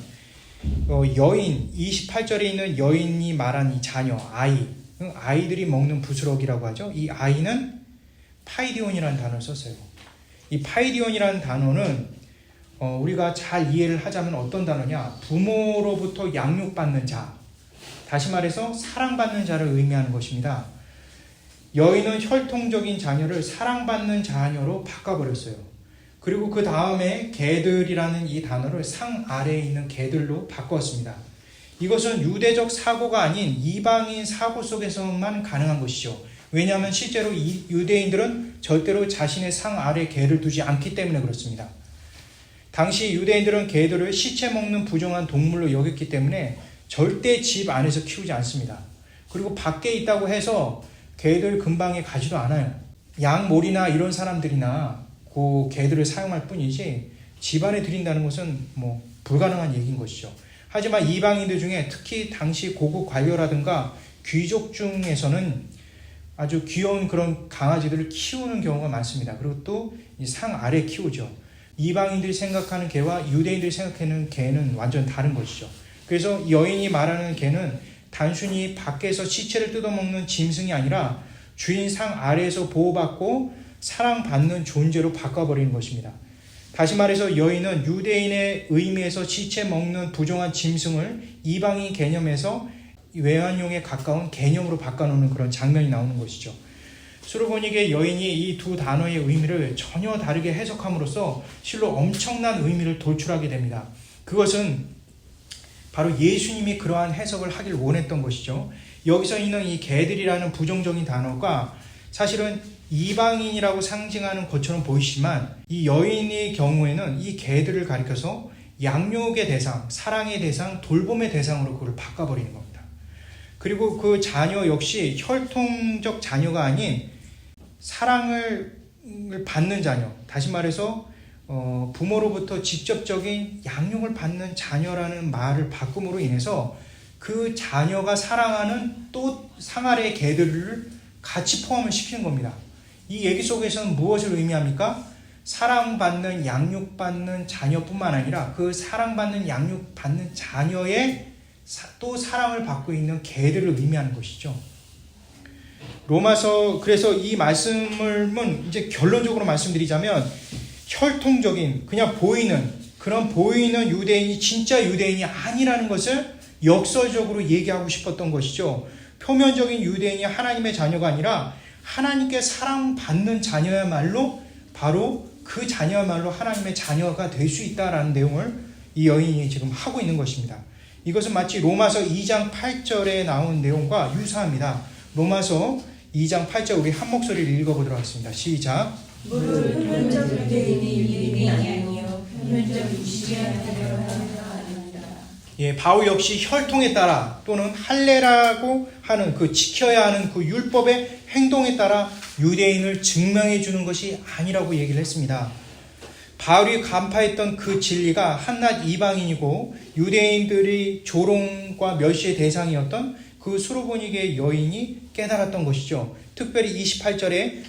여인, 28절에 있는 여인이 말한 이 자녀, 아이들이 먹는 부스러기라고 하죠. 이 아이는 파이디온이라는 단어를 썼어요. 이 파이디온이라는 단어는 우리가 잘 이해를 하자면 어떤 단어냐, 부모로부터 양육받는 자, 다시 말해서 사랑받는 자를 의미하는 것입니다. 여인은 혈통적인 자녀를 사랑받는 자녀로 바꿔버렸어요. 그리고 그 다음에 개들이라는 이 단어를 상 아래에 있는 개들로 바꾸었습니다. 이것은 유대적 사고가 아닌 이방인 사고 속에서만 가능한 것이죠. 왜냐하면 실제로 이 유대인들은 절대로 자신의 상 아래 개를 두지 않기 때문에 그렇습니다. 당시 유대인들은 개들을 시체 먹는 부정한 동물로 여겼기 때문에 절대 집 안에서 키우지 않습니다. 그리고 밖에 있다고 해서 개들 근방에 가지도 않아요. 양몰이나 이런 사람들이나 그 개들을 사용할 뿐이지 집안에 들인다는 것은 뭐 불가능한 얘기인 것이죠. 하지만 이방인들 중에 특히 당시 고급 관료라든가 귀족 중에서는 아주 귀여운 그런 강아지들을 키우는 경우가 많습니다. 그리고 또 이 상 아래 키우죠. 이방인들이 생각하는 개와 유대인들이 생각하는 개는 완전 다른 것이죠. 그래서 여인이 말하는 개는 단순히 밖에서 시체를 뜯어먹는 짐승이 아니라 주인 상 아래에서 보호받고 사랑받는 존재로 바꿔버리는 것입니다. 다시 말해서 여인은 유대인의 의미에서 시체 먹는 부정한 짐승을 이방인 개념에서 외환용에 가까운 개념으로 바꿔놓는 그런 장면이 나오는 것이죠. 수르보닉의 여인이 이 두 단어의 의미를 전혀 다르게 해석함으로써 실로 엄청난 의미를 돌출하게 됩니다. 그것은 바로 예수님이 그러한 해석을 하길 원했던 것이죠. 여기서 있는 이 개들이라는 부정적인 단어가 사실은 이방인이라고 상징하는 것처럼 보이지만 이 여인의 경우에는 이 개들을 가리켜서 양육의 대상, 사랑의 대상, 돌봄의 대상으로 그걸 바꿔버리는 겁니다. 그리고 그 자녀 역시 혈통적 자녀가 아닌 사랑을 받는 자녀, 다시 말해서 부모로부터 직접적인 양육을 받는 자녀라는 말을 바꿈으로 인해서 그 자녀가 사랑하는 또 상아래의 개들을 같이 포함을 시키는 겁니다. 이 얘기 속에서는 무엇을 의미합니까? 사랑받는, 양육받는 자녀뿐만 아니라 그 사랑받는, 양육받는 자녀의 또 사랑을 받고 있는 개들을 의미하는 것이죠. 로마서, 그래서 이 말씀을 이제 결론적으로 말씀드리자면 혈통적인, 그냥 그런 보이는 유대인이 진짜 유대인이 아니라는 것을 역설적으로 얘기하고 싶었던 것이죠. 표면적인 유대인이 하나님의 자녀가 아니라 하나님께 사랑받는 자녀야말로 바로 그 자녀야말로 하나님의 자녀가 될 수 있다라는 내용을 이 여인이 지금 하고 있는 것입니다. 이것은 마치 로마서 2장 8절에 나온 내용과 유사합니다. 로마서 2장 8절 우리 한 목소리를 읽어보도록 하겠습니다. 시작. 무릇 표면적 유대인이 유대인이 아니요 표면적 유시한 자녀라 하느니라. 예, 바울 역시 혈통에 따라 또는 할례라고 하는 그 지켜야 하는 그 율법의 행동에 따라 유대인을 증명해 주는 것이 아니라고 얘기를 했습니다. 바울이 간파했던 그 진리가 한낱 이방인이고 유대인들이 조롱과 멸시의 대상이었던 그 수르보닉의 여인이 깨달았던 것이죠. 특별히 28절에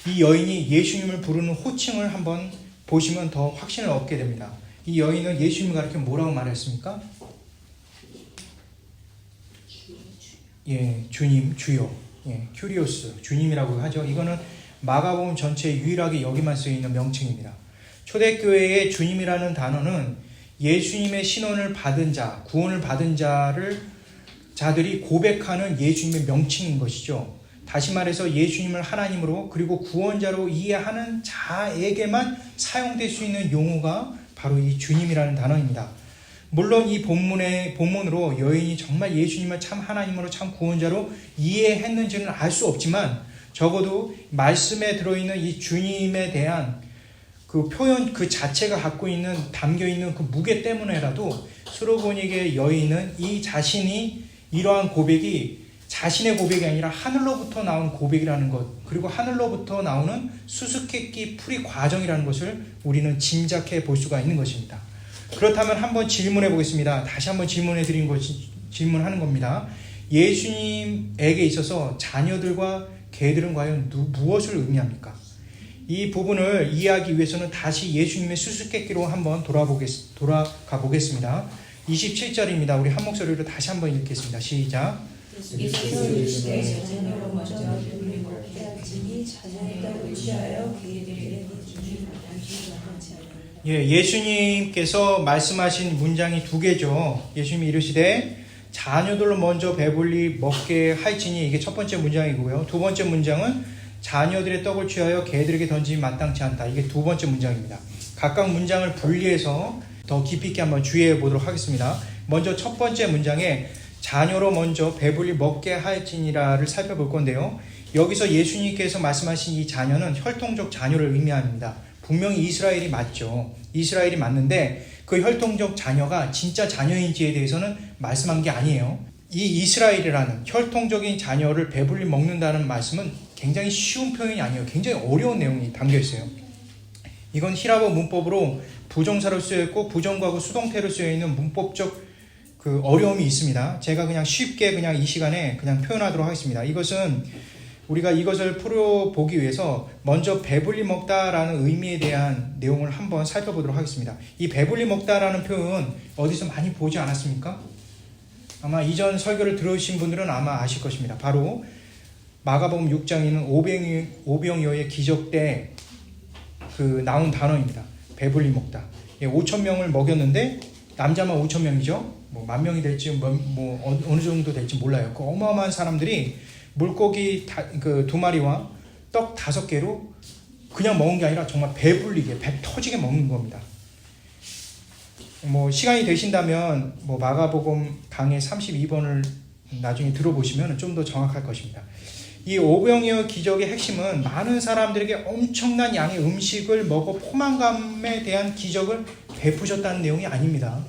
이 여인이 예수님을 부르는 호칭을 한번 보시면 더 확신을 얻게 됩니다. 이 여인은 예수님을 가리켜 뭐라고 말했습니까? 예, 주님, 주여. 예, 큐리오스, 주님이라고 하죠. 이거는 마가복음 전체에 유일하게 여기만 쓰여있는 명칭입니다. 초대교회의 주님이라는 단어는 예수님의 신원을 받은 자, 구원을 받은 자들이 고백하는 예수님의 명칭인 것이죠. 다시 말해서 예수님을 하나님으로 그리고 구원자로 이해하는 자에게만 사용될 수 있는 용어가 바로 이 주님이라는 단어입니다. 물론 이 본문으로 여인이 정말 예수님을 참 하나님으로 참 구원자로 이해했는지는 알 수 없지만 적어도 말씀에 들어있는 이 주님에 대한 그 표현 그 자체가 갖고 있는 담겨 있는 그 무게 때문에라도 수로보니게 여인은 이 자신이 이러한 고백이 자신의 고백이 아니라 하늘로부터 나온 고백이라는 것, 그리고 하늘로부터 나오는 수수께끼 풀이 과정이라는 것을 우리는 짐작해 볼 수가 있는 것입니다. 그렇다면 한번 질문해 보겠습니다. 다시 한번 질문하는 겁니다. 예수님에게 있어서 자녀들과 개들은 과연 무엇을 의미합니까? 이 부분을 이해하기 위해서는 다시 예수님의 수수께끼로 한번 돌아가 보겠습니다. 27절입니다. 우리 한 목소리로 다시 한번 읽겠습니다. 시작. 예수께서 이르시되 자녀로 먼저 배불리 먹게 할지니 자녀의 떡을 취하여 개들에게 주지 마땅치 아니하니라. 예수님께서 말씀하신 문장이 두 개죠. 예수님이 이르시되 자녀들로 먼저 배불리 먹게 할지니, 이게 첫 번째 문장이고요. 두 번째 문장은 자녀들의 떡을 취하여 개들에게 던지기 마땅치 않다. 이게 두 번째 문장입니다. 각각 문장을 분리해서 더 깊이 있게 한번 주의해 보도록 하겠습니다. 먼저 첫 번째 문장에 자녀로 먼저 배불리 먹게 할지니라를 살펴볼 건데요. 여기서 예수님께서 말씀하신 이 자녀는 혈통적 자녀를 의미합니다. 분명히 이스라엘이 맞죠. 이스라엘이 맞는데 그 혈통적 자녀가 진짜 자녀인지에 대해서는 말씀한 게 아니에요. 이 이스라엘이라는 혈통적인 자녀를 배불리 먹는다는 말씀은 굉장히 쉬운 표현이 아니에요. 굉장히 어려운 내용이 담겨 있어요. 이건 히라보 문법으로 부정사로 쓰여 있고 부정과거 수동태로 쓰여 있는 문법적 그 어려움이 있습니다. 제가 그냥 쉽게 그냥 이 시간에 그냥 표현하도록 하겠습니다. 이것은 우리가 이것을 풀어보기 위해서 먼저 배불리 먹다라는 의미에 대한 내용을 한번 살펴보도록 하겠습니다. 이 배불리 먹다라는 표현 어디서 많이 보지 않았습니까? 아마 이전 설교를 들으신 분들은 아마 아실 것입니다. 바로 마가복음 6장에 있는 오병이어의 기적 때 그 나온 단어입니다. 배불리 먹다. 5,000명을 먹였는데 남자만 5,000명이죠. 뭐 10,000명이 될지 어느 정도 될지 몰라요. 그 어마어마한 사람들이 물고기 2마리와 떡 5개로 그냥 먹은 게 아니라 정말 배불리게 배 터지게 먹는 겁니다. 뭐 시간이 되신다면 뭐 마가복음 강의 32번을 나중에 들어보시면 좀 더 정확할 것입니다. 이 오병이어 기적의 핵심은 많은 사람들에게 엄청난 양의 음식을 먹어 포만감에 대한 기적을 베푸셨다는 내용이 아닙니다.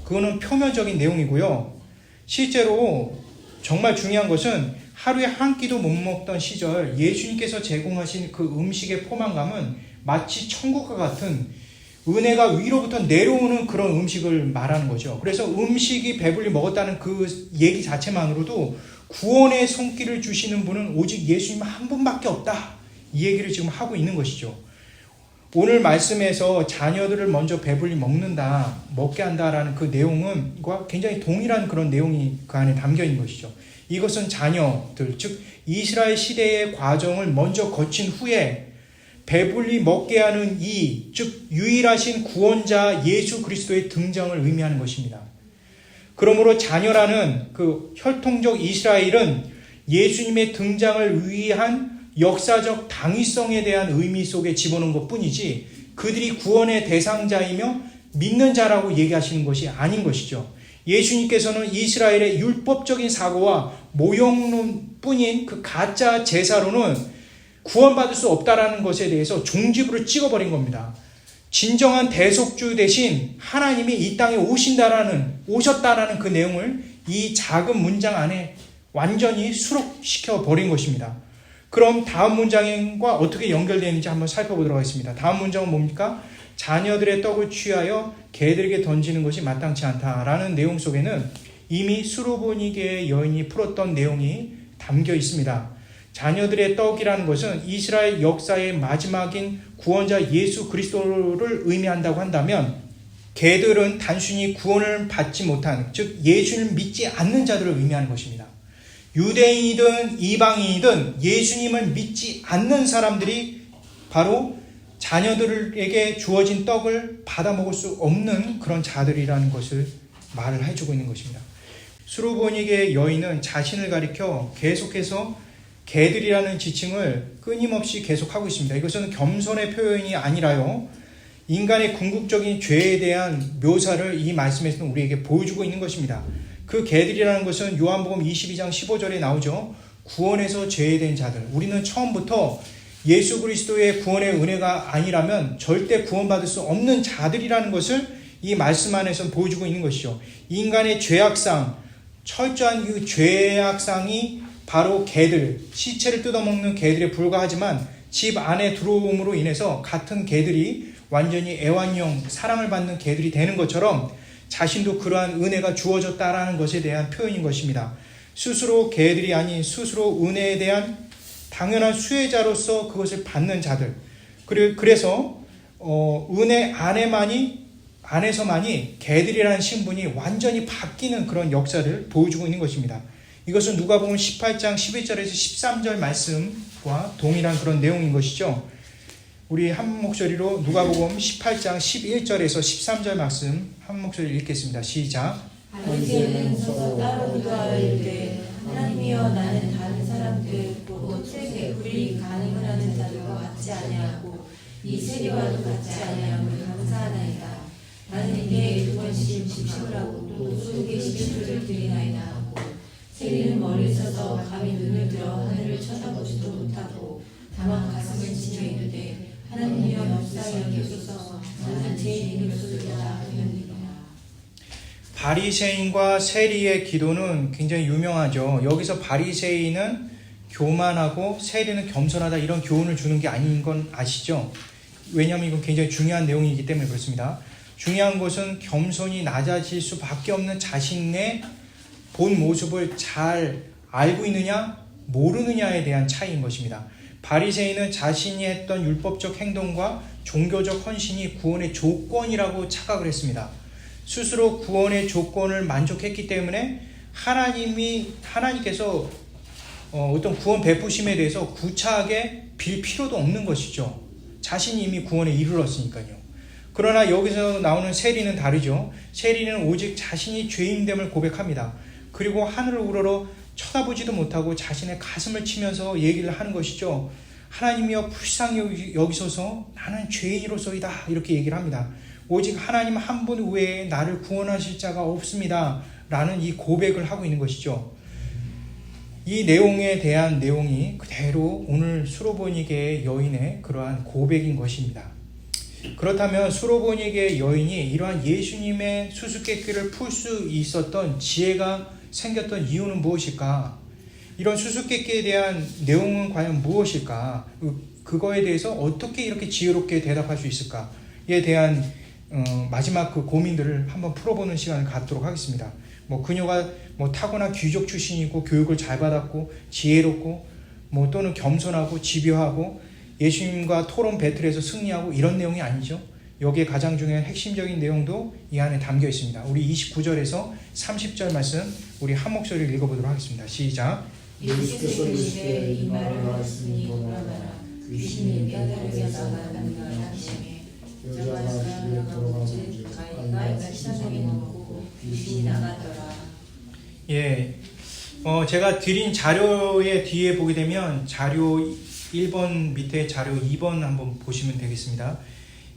그거는 표면적인 내용이고요. 실제로 정말 중요한 것은 하루에 한 끼도 못 먹던 시절 예수님께서 제공하신 그 음식의 포만감은 마치 천국과 같은 은혜가 위로부터 내려오는 그런 음식을 말하는 거죠. 그래서 음식이 배불리 먹었다는 그 얘기 자체만으로도 구원의 손길을 주시는 분은 오직 예수님 한 분밖에 없다. 이 얘기를 지금 하고 있는 것이죠. 오늘 말씀에서 자녀들을 먼저 배불리 먹게 한다라는 그 내용과 굉장히 동일한 그런 내용이 그 안에 담겨 있는 것이죠. 이것은 자녀들, 즉 이스라엘 시대의 과정을 먼저 거친 후에 배불리 먹게 하는 즉 유일하신 구원자 예수 그리스도의 등장을 의미하는 것입니다. 그러므로 자녀라는 그 혈통적 이스라엘은 예수님의 등장을 위한 역사적 당위성에 대한 의미 속에 집어넣은 것뿐이지 그들이 구원의 대상자이며 믿는 자라고 얘기하시는 것이 아닌 것이죠. 예수님께서는 이스라엘의 율법적인 사고와 모형론뿐인 그 가짜 제사로는 구원받을 수 없다라는 것에 대해서 종지부를 찍어버린 겁니다. 진정한 대속주 대신 하나님이 이 땅에 오셨다라는 그 내용을 이 작은 문장 안에 완전히 수록시켜 버린 것입니다. 그럼 다음 문장과 어떻게 연결되는지 한번 살펴보도록 하겠습니다. 다음 문장은 뭡니까? 자녀들의 떡을 취하여 개들에게 던지는 것이 마땅치 않다라는 내용 속에는 이미 수로보니게의 여인이 풀었던 내용이 담겨 있습니다. 자녀들의 떡이라는 것은 이스라엘 역사의 마지막인 구원자 예수 그리스도를 의미한다고 한다면 개들은 단순히 구원을 받지 못한, 즉 예수를 믿지 않는 자들을 의미하는 것입니다. 유대인이든 이방인이든 예수님을 믿지 않는 사람들이 바로 자녀들에게 주어진 떡을 받아 먹을 수 없는 그런 자들이라는 것을 말을 해주고 있는 것입니다. 수로보니게의 여인은 자신을 가리켜 계속해서 개들이라는 지칭을 끊임없이 계속하고 있습니다. 이것은 겸손의 표현이 아니라요, 인간의 궁극적인 죄에 대한 묘사를 이 말씀에서는 우리에게 보여주고 있는 것입니다. 그 개들이라는 것은 요한복음 22장 15절에 나오죠. 구원에서 제외된 자들. 우리는 처음부터 예수 그리스도의 구원의 은혜가 아니라면 절대 구원받을 수 없는 자들이라는 것을 이 말씀 안에서 보여주고 있는 것이죠. 인간의 죄악상, 철저한 그 죄악상이 바로 개들, 시체를 뜯어먹는 개들에 불과하지만 집 안에 들어옴으로 인해서 같은 개들이 완전히 애완용 사랑을 받는 개들이 되는 것처럼 자신도 그러한 은혜가 주어졌다라는 것에 대한 표현인 것입니다. 스스로 개들이 아닌 스스로 은혜에 대한 당연한 수혜자로서 그것을 받는 자들. 그래서 은혜 안에서만이 개들이라는 신분이 완전히 바뀌는 그런 역사를 보여주고 있는 것입니다. 이것은 누가복음 18장 11절에서 13절 말씀과 동일한 그런 내용인 것이죠. 우리 한 목소리로 누가복음 18장 11절에서 13절 말씀 한 목소리 읽겠습니다. 시작. 바리새인은 서서 따로 기도하여 이르되 하나님이여 나는 다른 사람들 곧 세계 불이익 간음을 하는 자들과 같지 아니하고 이 세리와도 같지 아니함을 감사하나이다. 나는 이에 2번씩 집식을 하고 또 소득의 11조를 드리나이다 하고 세리는 멀리 서서 감히 눈을 들어 하늘을 쳐다보지도 못하고 다만 가슴을 치며 이르되 하나님이여 역사에 여기소서 나는 죄인이로소이다 하였느니라. 바리새인과 세리의 기도는 굉장히 유명하죠. 여기서 바리새인은 교만하고 세리는 겸손하다 이런 교훈을 주는 게 아닌 건 아시죠? 왜냐하면 이건 굉장히 중요한 내용이기 때문에 그렇습니다. 중요한 것은 겸손이 낮아질 수밖에 없는 자신의 본 모습을 잘 알고 있느냐 모르느냐에 대한 차이인 것입니다. 바리새인은 자신이 했던 율법적 행동과 종교적 헌신이 구원의 조건이라고 착각을 했습니다. 스스로 구원의 조건을 만족했기 때문에 하나님께서 어떤 구원 베푸심에 대해서 구차하게 빌 필요도 없는 것이죠. 자신이 이미 구원에 이르렀으니까요. 그러나 여기서 나오는 세리는 다르죠. 세리는 오직 자신이 죄인됨을 고백합니다. 그리고 하늘을 우러러 쳐다보지도 못하고 자신의 가슴을 치면서 얘기를 하는 것이죠. 하나님이여 불쌍히 여기소서 나는 죄인으로서이다 이렇게 얘기를 합니다. 오직 하나님 한 분 외에 나를 구원하실 자가 없습니다 라는 이 고백을 하고 있는 것이죠. 이 내용에 대한 내용이 그대로 오늘 수로보니게의 여인의 그러한 고백인 것입니다. 그렇다면 수로보니게의 여인이 이러한 예수님의 수수께끼를 풀 수 있었던 지혜가 생겼던 이유는 무엇일까? 이런 수수께끼에 대한 내용은 과연 무엇일까? 그거에 대해서 어떻게 이렇게 지혜롭게 대답할 수 있을까에 대한 마지막 그 고민들을 한번 풀어보는 시간을 갖도록 하겠습니다. 그녀가 타고난 귀족 출신이고 교육을 잘 받았고 지혜롭고 또는 겸손하고 집요하고 예수님과 토론 배틀에서 승리하고 이런 내용이 아니죠. 여기에 가장 중요한 핵심적인 내용도 이 안에 담겨 있습니다. 우리 29절에서 30절 말씀 우리 한 목소리를 읽어보도록 하겠습니다. 시작. 예수께서 이르시되 이 말을 하였으니 돌아가라. 귀신이 깨달으게 나가는 걸 하시매 여자가 집에 들어가는즉 가인과 시장에 넣고 귀신이 나가더라. 예, 제가 드린 자료의 뒤에 보게 되면 자료 1번 밑에 자료 2번 한번 보시면 되겠습니다.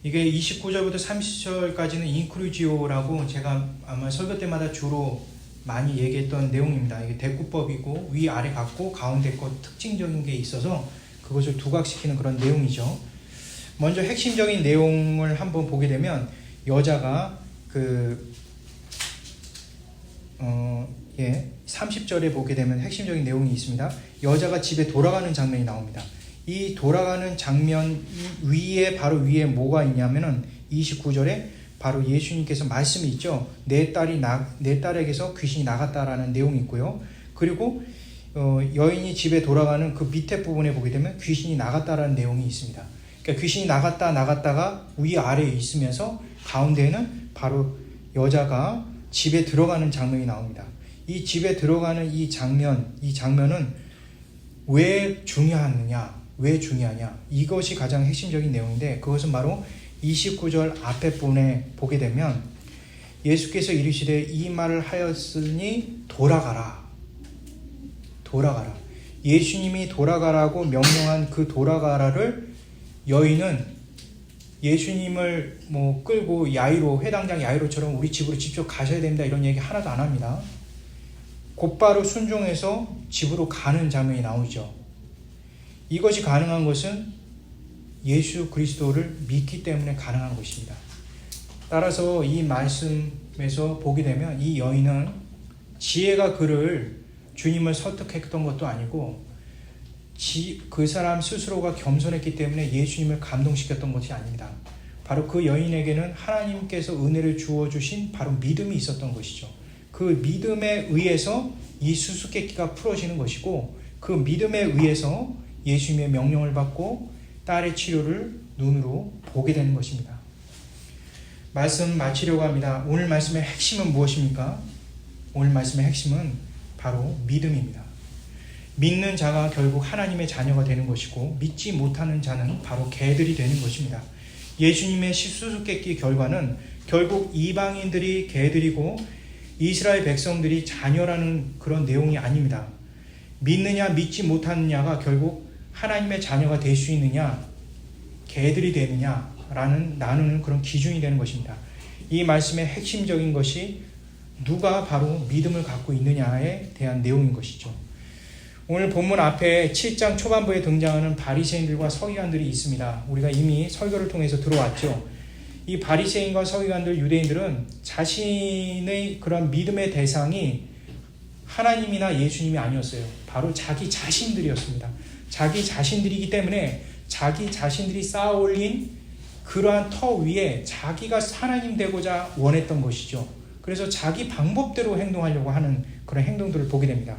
이게 29절부터 30절까지는 인크루지오라고 제가 아마 설교 때마다 주로 많이 얘기했던 내용입니다. 이게 대구법이고 위아래 같고 가운데 것 특징적인 게 있어서 그것을 두각시키는 그런 내용이죠. 먼저 핵심적인 내용을 한번 보게 되면 여자가 30절에 보게 되면 핵심적인 내용이 있습니다. 여자가 집에 돌아가는 장면이 나옵니다. 이 돌아가는 장면 바로 위에 뭐가 있냐면은 29절에 바로 예수님께서 말씀이 있죠. 내 딸에게서 귀신이 나갔다라는 내용이 있고요. 그리고 여인이 집에 돌아가는 그 밑에 부분에 보게 되면 귀신이 나갔다라는 내용이 있습니다. 그러니까 귀신이 나갔다가 위아래에 있으면서 가운데에는 바로 여자가 집에 들어가는 장면이 나옵니다. 이 집에 들어가는 이 장면은 왜 중요하냐? 이것이 가장 핵심적인 내용인데 그것은 바로 29절 앞에 부분에 보게 되면 예수께서 이르시되 이 말을 하였으니 돌아가라. 예수님이 돌아가라고 명령한 그 돌아가라를 여인은 예수님을 뭐 끌고 야이로, 회당장 야이로처럼 우리 집으로 직접 가셔야 됩니다 이런 얘기 하나도 안 합니다. 곧바로 순종해서 집으로 가는 장면이 나오죠. 이것이 가능한 것은 예수 그리스도를 믿기 때문에 가능한 것입니다. 따라서 이 말씀에서 보게 되면 이 여인은 지혜가 그를 주님을 설득했던 것도 아니고 그 사람 스스로가 겸손했기 때문에 예수님을 감동시켰던 것이 아닙니다. 바로 그 여인에게는 하나님께서 은혜를 주어주신 바로 믿음이 있었던 것이죠. 그 믿음에 의해서 이 수수께끼가 풀어지는 것이고 그 믿음에 의해서 예수님의 명령을 받고 딸의 치료를 눈으로 보게 되는 것입니다. 말씀 마치려고 합니다. 오늘 말씀의 핵심은 무엇입니까? 오늘 말씀의 핵심은 바로 믿음입니다. 믿는 자가 결국 하나님의 자녀가 되는 것이고 믿지 못하는 자는 바로 개들이 되는 것입니다. 예수님의 수수께끼 결과는 결국 이방인들이 개들이고 이스라엘 백성들이 자녀라는 그런 내용이 아닙니다. 믿느냐 믿지 못하느냐가 결국 하나님의 자녀가 될 수 있느냐 개들이 되느냐라는 나누는 그런 기준이 되는 것입니다. 이 말씀의 핵심적인 것이 누가 바로 믿음을 갖고 있느냐에 대한 내용인 것이죠. 오늘 본문 앞에 7장 초반부에 등장하는 바리새인들과 서기관들이 있습니다. 우리가 이미 설교를 통해서 들어왔죠. 이 바리새인과 서기관들, 유대인들은 자신의 그런 믿음의 대상이 하나님이나 예수님이 아니었어요. 바로 자기 자신들이었습니다. 자기 자신들이기 때문에 자기 자신들이 쌓아 올린 그러한 터 위에 자기가 하나님 되고자 원했던 것이죠. 그래서 자기 방법대로 행동하려고 하는 그런 행동들을 보게 됩니다.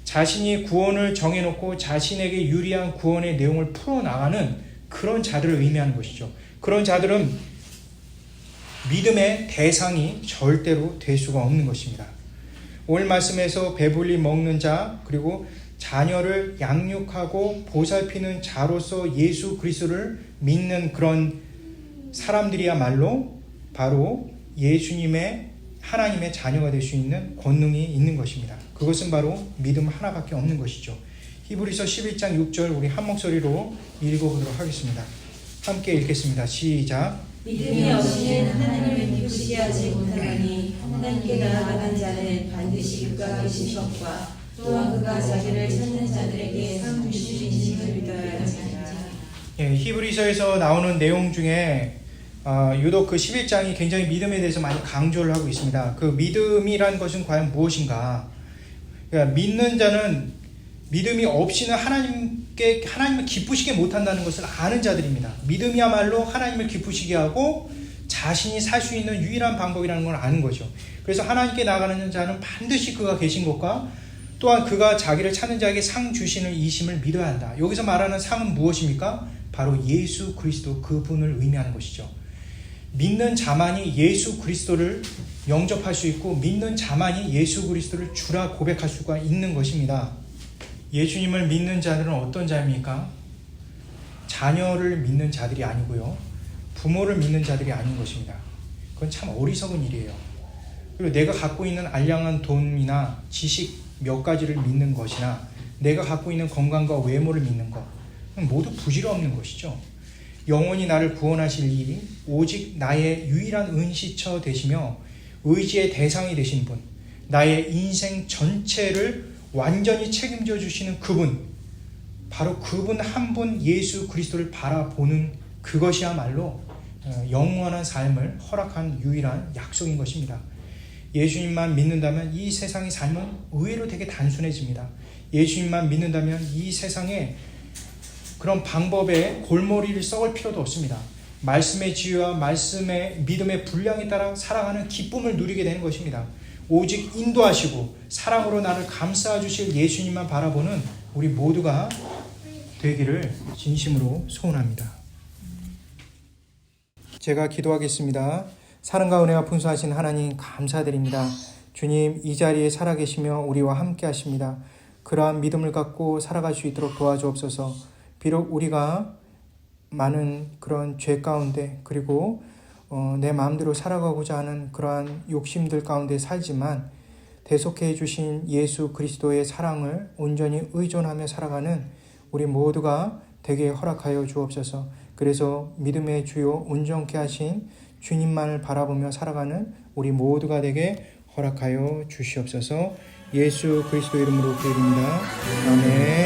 자신이 구원을 정해놓고 자신에게 유리한 구원의 내용을 풀어나가는 그런 자들을 의미하는 것이죠. 그런 자들은 믿음의 대상이 절대로 될 수가 없는 것입니다. 오늘 말씀에서 배불리 먹는 자, 그리고 자녀를 양육하고 보살피는 자로서 예수 그리스도를 믿는 그런 사람들이야말로 바로 예수님의 하나님의 자녀가 될 수 있는 권능이 있는 것입니다. 그것은 바로 믿음 하나밖에 없는 것이죠. 히브리서 11장 6절 우리 한 목소리로 읽어보도록 하겠습니다. 함께 읽겠습니다. 시작. 믿음이 없이는 하나님을 기쁘시게 하지 못하나니 하나님께 나아가는 자는 반드시 그가 계신 것과 또한 그가 자기를 찾는 자들에게 상 주시는 믿어야 하니라. 히브리서에서 나오는 내용 중에 유독 그 11장이 굉장히 믿음에 대해서 많이 강조를 하고 있습니다. 그 믿음이란 것은 과연 무엇인가? 그러니까 믿는 자는 믿음이 없이는 하나님을 기쁘시게 못한다는 것을 아는 자들입니다. 믿음이야말로 하나님을 기쁘시게 하고 자신이 살 수 있는 유일한 방법이라는 걸 아는 거죠. 그래서 하나님께 나가는 자는 반드시 그가 계신 것과 또한 그가 자기를 찾는 자에게 상 주시는 이심을 믿어야 한다. 여기서 말하는 상은 무엇입니까? 바로 예수 그리스도 그분을 의미하는 것이죠. 믿는 자만이 예수 그리스도를 영접할 수 있고 믿는 자만이 예수 그리스도를 주라 고백할 수가 있는 것입니다. 예수님을 믿는 자들은 어떤 자입니까? 자녀를 믿는 자들이 아니고요. 부모를 믿는 자들이 아닌 것입니다. 그건 참 어리석은 일이에요. 그리고 내가 갖고 있는 알량한 돈이나 지식 몇 가지를 믿는 것이나 내가 갖고 있는 건강과 외모를 믿는 것 모두 부질없는 것이죠. 영원히 나를 구원하실 이이 오직 나의 유일한 은시처 되시며 의지의 대상이 되신 분, 나의 인생 전체를 완전히 책임져 주시는 그분, 바로 그분 한 분 예수 그리스도를 바라보는 그것이야말로 영원한 삶을 허락한 유일한 약속인 것입니다. 예수님만 믿는다면 이 세상의 삶은 의외로 되게 단순해집니다. 예수님만 믿는다면 이 세상에 그런 방법에 골머리를 썩을 필요도 없습니다. 말씀의 지혜와 말씀의 믿음의 분량에 따라 살아가는 기쁨을 누리게 되는 것입니다. 오직 인도하시고 사랑으로 나를 감싸 주실 예수님만 바라보는 우리 모두가 되기를 진심으로 소원합니다. 제가 기도하겠습니다. 사랑과 은혜가 풍성하신 하나님 감사드립니다. 주님, 이 자리에 살아계시며 우리와 함께 하십니다. 그러한 믿음을 갖고 살아갈 수 있도록 도와주옵소서. 비록 우리가 많은 그런 죄 가운데 그리고 내 마음대로 살아가고자 하는 그러한 욕심들 가운데 살지만 대속해 주신 예수 그리스도의 사랑을 온전히 의존하며 살아가는 우리 모두가 되게 허락하여 주옵소서. 그래서 믿음의 주요 온전케 하신 주님만을 바라보며 살아가는 우리 모두가 되게 허락하여 주시옵소서. 예수 그리스도 이름으로 기도드립니다. 아멘.